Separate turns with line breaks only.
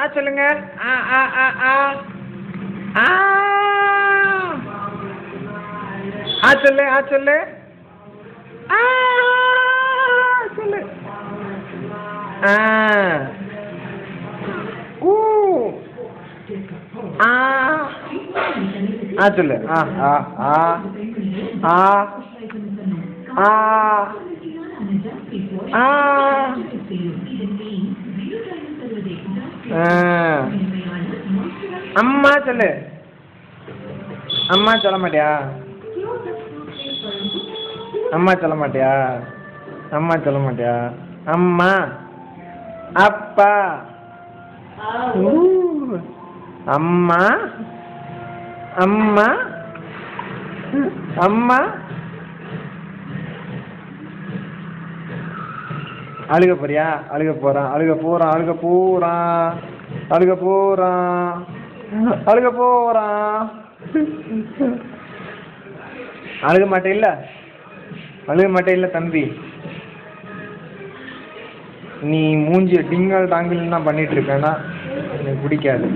சொல்லுங்க. ஆ ஆ ஆ ஆ ஆ ஆ சொல்லு. ஆ சொல்லு. ஆ சொல்லு. ஆ ஊ ஆ ஆ சொல்லு. ஆ ஆ ஆ ஆ ஆ ஆ அம்மா சொல்லு. அம்மா சொல்ல மாட்டியா? அம்மா சொல்ல மாட்டியா? அம்மா சொல்ல மாட்டியா? அம்மா அப்பா அம்மா அம்மா அம்மா அழுக போறியா? அழுக போறான். அழுக போறான். அழுக போறான். அழுக போறான். அழுக போறான். அழுக மாட்டே இல்ல? அழுக மாட்டே இல்ல தம்பி? நீ மூஞ்சி டிங்கல் டாங்கிள்னா பண்ணிட்டு இருக்கேன்னா எனக்கு பிடிக்காது.